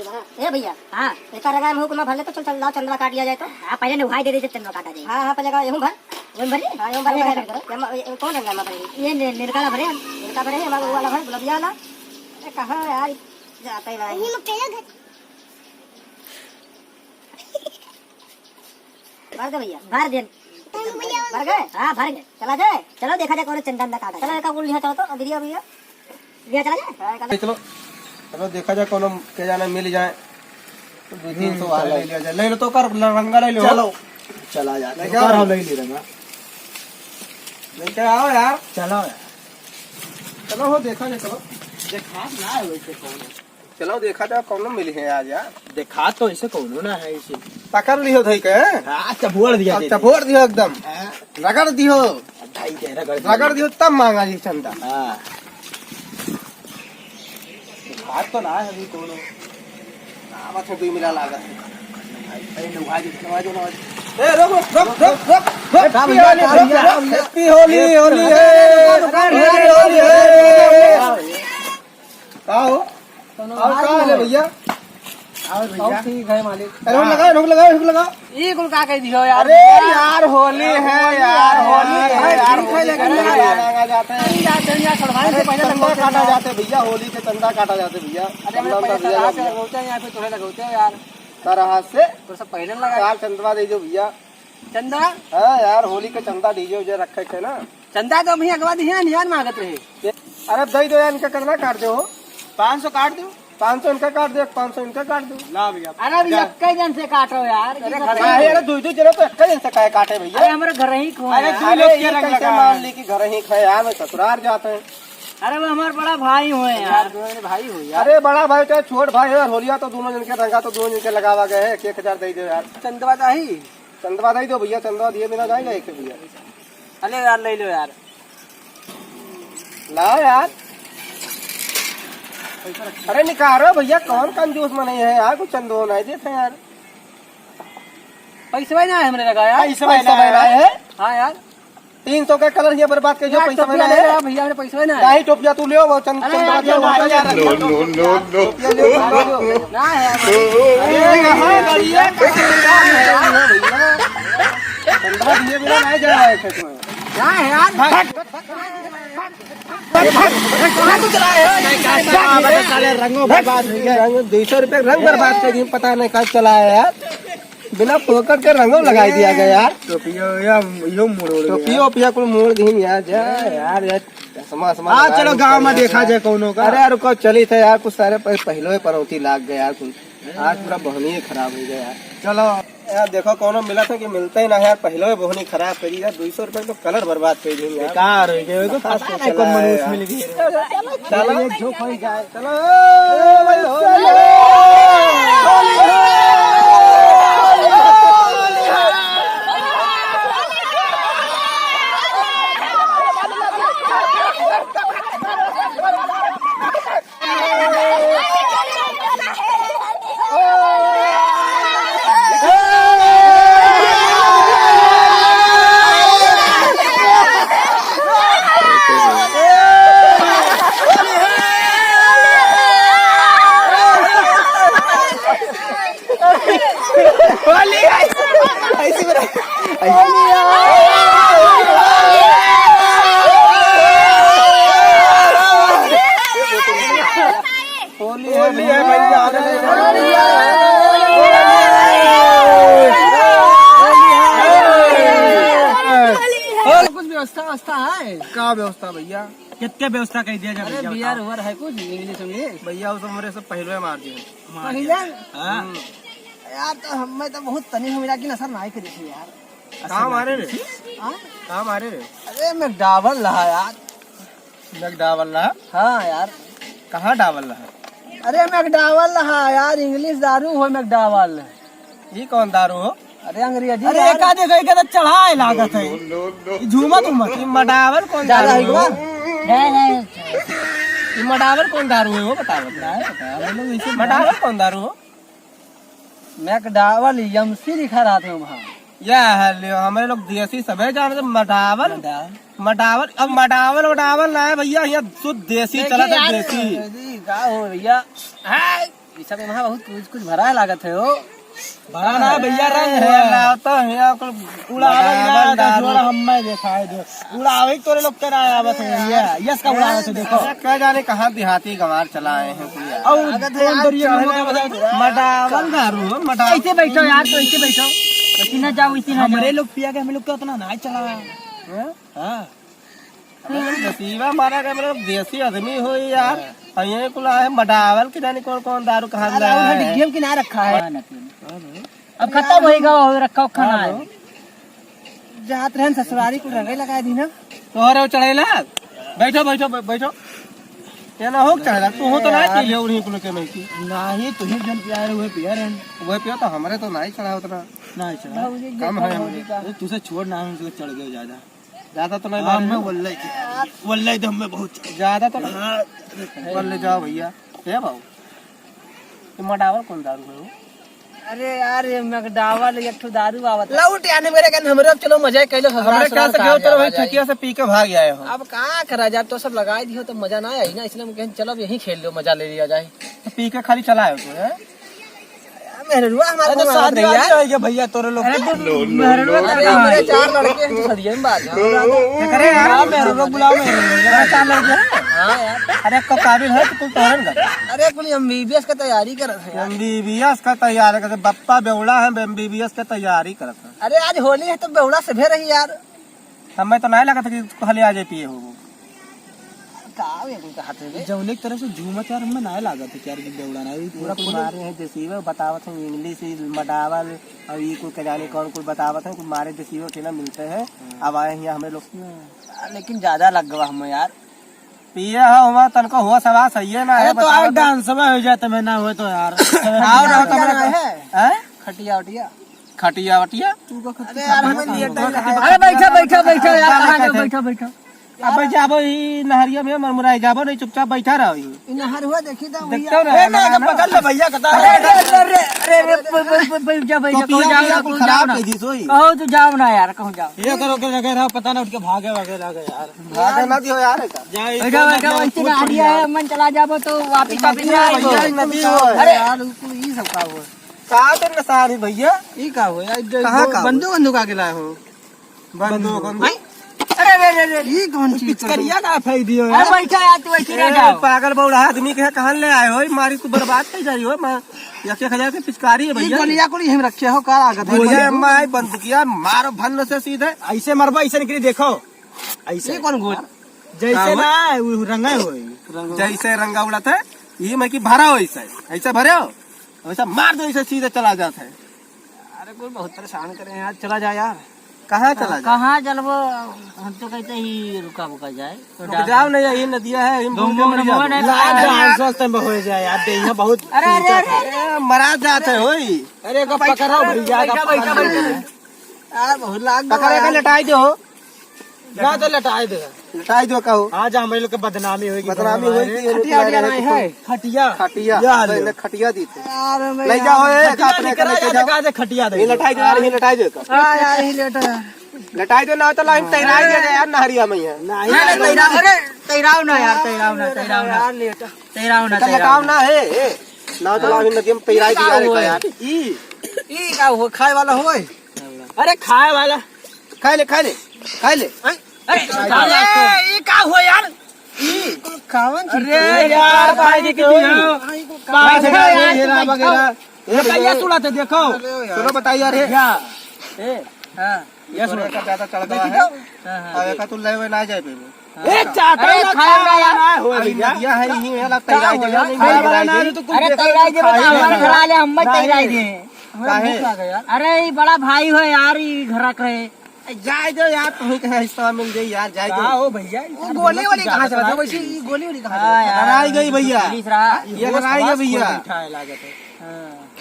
ए भैया हाँ एक रगा मुंह को मैं भर ले तो चल लाओ चंदवा काट लिया जाए तो। हाँ पहले नुहाई दे दे जब चंदवा काटा जाए। हाँ पहले का यूं भर यूं भर हाँ यूं भर कौन रंगा मैं भरे ये निरकाला भरे निरका भरे हमारा वो वाला भर गुलाबिया वाला। कहाँ यार जाता ही नहीं भर दे भैया भर दे भर गए हाँ भर गए चला जाए। चलो देखा जाए कौन चंदन काटा चलो एक लिया चलो तो दिया भैया लिया चला जाए। चलो चलो देखा जाए कौन के जाने मिल जाए तो 200-300 वाला ले लिया जाए। ले लो तो कर रंगा ले लो। चलो चला जा ले आओ ले ले रंगा लेके आओ यार। चलो यार चलो हो देखा जाए। चलो देखा ना है वैसे कौन चलो देखा जाए कौन मिली है आज यार। देखा तो ऐसे कौन ना है इसे पकड़ लियो धई के हां चबोड़ दिया दे चबोड़ दियो एकदम रगड़ दियो ढाई के रगड़ दियो तब मांगा जी चंदा। हां हाथ तो ना है अभी कौन बस में 2 मिला लागा अरे नुहाई दो ए रुक रुक रुक रुक हैप्पी होली होली है होली है का हो और का है भैया और भैया ठीक है मालिक। अरे रुक लगा ये कुल का कह दियो यार। अरे यार होली है यार होली है यार लगा जाते हैं चढ़वाने से पहले चंदा काटा जाते भैया होली के चंदा काटा जाते भैया। अरे मैं पैसा कहां से लगाते हैं यहाँ पे तुम्हें लगाते हो यार तारा हाथ से तो सब पहले लगा यार चंदवा दीजिए भैया। चंदा हाँ यार होली के चंदा दीजिए जो रखे थे ना चंदा तो भैया अगवा दिया नियार मांगत रहे। अरे दई दो यार इनका कितना काट दो 500 काट दो 500 इनका काट दो 500 इनका काट दो ना भैया। अरे भैया कई दिन से काट रहे हो यार। अरे दो जने तो एक दिन से काय काटे भैया। अरे हमारे घर ही खो अरे तू लोग ये कैसे मान ली कि घर ही खाए यार मैं ससुराल जाते हैं। अरे वो हमारे बड़ा भाई हुए यार भाई हो यार। अरे बड़ा भाई चाहे छोट भाई है होलिया तो दोनों जन के रंगा तो दोनों जन के लगावा गए है 1000 दे दो यार। चंदवा चाही चंदवा दे दो भैया चंदवा दिए बिना जाएगा एक भैया। अरे यार ले लो यार लाओ यार। अरे निकालो भैया कौन कंजूस में नहीं है यार कुछ चंदो नहीं देते यार। पैसा ना है हमने लगा यार। पैसा बना है हाँ यार 300 का कलर ये बर्बाद कर जो पैसा बना है भैया हमने पैसा ना नहीं टोपिया तू ले वो चंदवा नो ना है चंदवा दिए बिना नहीं जाए खेत में ना है यार रंगों बर्बाद 200 रुपए रंग बर्बाद कर पता नहीं कब चला है यार। बिना फोकट के रंगों लगाई दिया गया यार। टोपिया को मोड़ दी यार यार चलो गाँव में देखा जाए कौनों का। अरे यार रुको चली थे यार कुछ सारे पहले पनौती लाग गए यार कुछ आज पूरा बहनी खराब हो गया यार। चलो यार देखो कौन मिला था कि मिलता ही ना यार पहले बहनी खराब करी यार 200 रुपए तो कलर बर्बाद कर दी यार। चलो होली है भैया कुछ व्यवस्था है का व्यवस्था भैया कितने व्यवस्था कह दिया जाए बिहार ओवर है कुछ इंग्लिश इंग्लिश भैया उस हमारे सब पहले मार दिए पहले यार तो हमें तो बहुत तनी मिला की नसर नहीं करी थी यार। कहाँ मारे रे कहाँ मारे रे। अरे मैं डावल रहा यार मैकडावल रहा। हाँ यार कहाँ डावल रहा। अरे मैकडावल रहा यार इंग्लिश दारू हो मैकडावल ये कौन दारू हो। अरे अंग्रेजी अरे एक आधे कहीं के तो चढ़ाए लागत है झूमत उमत मडावल कौन ज्यादा है क्या ये मडावल कौन दारू है वो बताओ। मडावल कौन दारू हो। मैकडावल यमसी लिखा रहा था वहाँ या हमारे लोग देसी सब है जाने मडावल मडावल अब मडावल वडावल ना है भैया यहाँ शुद्ध देसी चला था देसी का हो भैया शीशा में वहाँ बहुत कुछ कुछ भरा है लागत है हो। भरा ना भैया रंग है तो यहाँ को उड़ावे ना जोड़ा हम्मे दिखाई दे उड़ावे तोरे लोग तेरा आवत है भैया यस का उड़ावे तो देखो क्या जाने कहाँ देहाती गंवार चला आए हैं कोई यार। और कौन दरिया में मडावल गारू हो, मडावल। ऐसे बैठो यार, तो ऐसे बैठो, वैसे ना जाओ, इसी ना हमारे लोग पिया के हम लोग का उतना नाच चला हैं? हाँ नसीबा मारा गया मतलब देसी आदमी हो यार। ये कुल आए मडावल की जाने कौन कौन दारू कहाँ गेम किनारे रखा है अब खत्म होएगा, रखा खाना है। जात रहन ससुरारी को रंगे लगाए दी ना तोहरे चढ़ेला। बैठो बैठो बैठो, ये ना हो चढ़ेला तू हो तो ना पी लियो उन्हीं कुल के में की नहीं तू ही जन पिया रहे हुए पिया रहन वो पियो तो हमारे तो नहीं चढ़ा उतना नहीं चला कम है हमें। तुझे छोड़ ना हम चढ़ गए ज्यादा ज्यादा तो नहीं हमें मारे वल्ले तो हमें बहुत ज्यादा तो बोल ले जाओ भैया ये भाऊ ये मडावल कौन दारू है वो? अरे यार ये मगडावल एक ठो दारू आवत लौट आने मेरे कन हमरे चलो मजा कैलो हमरे क्या से गयो चलो भाई छकिया से पी के भाग आए हो। अब कहाँ करा जाए तो सब लगाई दियो तो मजा ना आई ना, इसलिए हम कहें चलो अब यहीं खेल लो मजा ले लिया जाए। तो पी के खाली चला है तो है मेहरुआ हमारे को साथ नहीं यार भैया तोरे लोग मेरे 4 लड़के हैं तो सदिये में बात क्या करे यार मेहरुआ बुलाओ मेरे 4 लड़के हैं। हां यार अरे को काबिल है तो तू तोरन कर। अरे कुल एमबीबीएस का तैयारी कर रहे हैं एमबीबीएस का तैयारी करते बप्पा बेवड़ा है एमबीबीएस का तैयारी करता है। अरे आज होली है तो बेवड़ा से भे रही यार हमें तो नहीं लगा था कि खाली आ जाए पिए हो वो जौने की तरफ से झूमत यार हमें ना लागत है यार बेवड़ा ना पूरा मारे हैं जैसीवे बतावत हैं इंग्लिश मडावल और ये कोई कजाने कौन कोई बतावत है कोई मारे जैसीवे के ना मिलते हैं। अब आए हैं हमें लोग लेकिन ज्यादा लग गवा हमें यार पिए हुआ तनको हुआ सवा सही है ना है तो आज डांस में हो जाते मैं ना हो तो यार आओ रहो तो मेरा है खटिया उटिया खटिया वटिया अरे यार हमें अरे बैठो बैठो बैठो यार, कहाँ जाओ, बैठो बैठो। अब जाबो ई नहरिया में मरमुराई जाबो नहीं चुपचाप बैठा रहो ई नहर हुआ देखी तो देखते हो ना पकड़ ले भैया कता बैठो बैठो, कहो जाओ, कहो जाओ ना, कहो तो जाओ ना यार, कहो जाओ। ये करो के लगे रहा पता ना उठ के भागे भागे लगे यार भागे मत हो यार बैठो बैठो, ऐसे ना आदिया है, मन चला जाबो तो वापिस वापिस ना आएगो। नदी हो अरे यार ई सब का हुआ का तो नसारी भैया ई का हुआ कहाँ का बंदूक बंदूक आके लाए हो बंदूक अरे रे रे, ई कौन चीज करिया का फेंक दियो अरे बैठो यार, तू ऐसे ना जाओ। पागल बौड़ा आदमी के कहाँ ले आए हो मारी को बर्बाद कर जा रही हो। मैं 1,000 की पिचकारी है ई भैया गोलियां को हम रखे हो का लागत है भैया मैं बंदूकिया मारो भन्न से सीधे ऐसे मरबा ऐसे निकली देखो ऐसे कौन गोल जैसे ना रंगा हो जैसे रंगा उड़ा था ये मैं की भरा हो ऐसे ऐसे भरे हो वैसा मार दो ऐसे सीधे चला जाता है। अरे कोई बहुत परेशान करे यार चला जा यार कहाँ चला जा कहाँ चलबो, हम तो कहते ही रुका बुका जाए तो जाओ नहीं ये नदिया है हो जाए यार यहाँ बहुत अरे अरे अरे मरा जाते हो अरे पकड़ो भैया यार बहुत लाग पकड़े का लटाई दो ना तो लटाए दे लटाई दो कहो आज हम लोग बदनामी होगी बदनामी होगी खटिया खटिया मैंने खटिया दी थी यार ले जाओ खटिया ये लटाई दो यार ये लटाई दो यार ही लेट लटाई दो ना तो लाइन तैराई दे यार नहरिया में है तैराव ना यार, तैराव ना, तैराव ना, तैराव ना, लगाव ना है ना तो लाइन नदी में तैराई दे यार ई का हो खाए वाला हो अरे खाए वाला खाई ले खाई ले खाई ले अरे ई का हो यार ई खावन अरे यार भाई की हीरा वगैरह ये सुना तो देखो सुनो बताइए यार ए हां ये सुनो का ज्यादा चढ़ गया है अब का तू ले ना जाए पे ए चाटा अरे खाएगा यार, हो नदिया है यही है लगता है अरे तैराई दे बता, हमर घरा ले हम तैराई दे। अरे ई बड़ा भाई हो यार, ई घरा करे जाए दो यार तुम्हें कहा हिस्सा मिल गई यार जाए दो हो भैया गोली वाली कहां से बता वैसे ई गोली वाली कहां हाँ यार, लड़ाई गई भैया पुलिस रहा। ये लड़ाई है भैया लागत है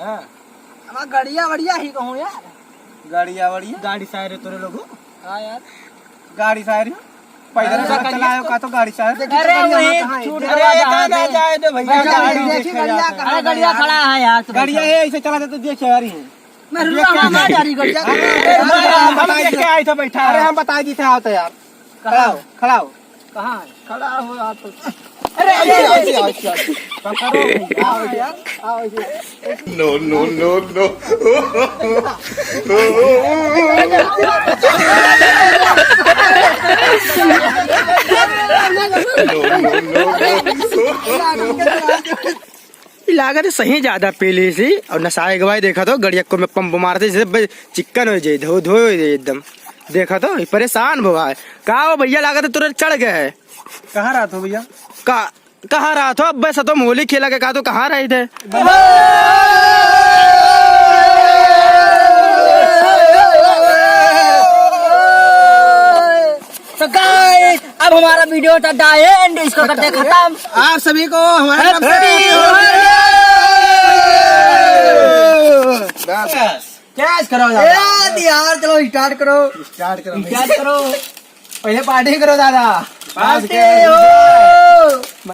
हाँ। अब गड़िया बढ़िया ही कहूं यार गाड़िया वड़िया गाड़ी सारे तोरे लोगो हां यार गाड़ी सारी पैदल चलाओ का तो गाड़ी सारी अरे वही छूट गया जहाँ ना पे। जाए दे भैया देखी गड़िया अरे गड़िया खड़ा है यार, तो गाड़िया है ऐसे चला देते देख यारी मैं रुका हमारा गाड़ी गड़िया आए थे बैठा अरे हम बता दी थे आओ तो यार खड़ा हो कहां खड़ा हो आप लागत सही ज्यादा पीली सी और नशाए गवाई देखा तो गड़िया को में पंप मारते जैसे चिकन हो जाए धो धो एकदम देखा तो परेशान भवा कहा हो भैया लागत तुरंत चढ़ गए है। कहाँ रहा था भैया? कहाँ रहा था अब बस तो होली खेला के कहा तो कहाँ रहे थे? तो गाइस अब हमारा वीडियो था एंड इसको करते खत्म। आप सभी को हमारे कैश करो यार चलो स्टार्ट करो। पहले पार्टी करो दादा। पार्टी हो।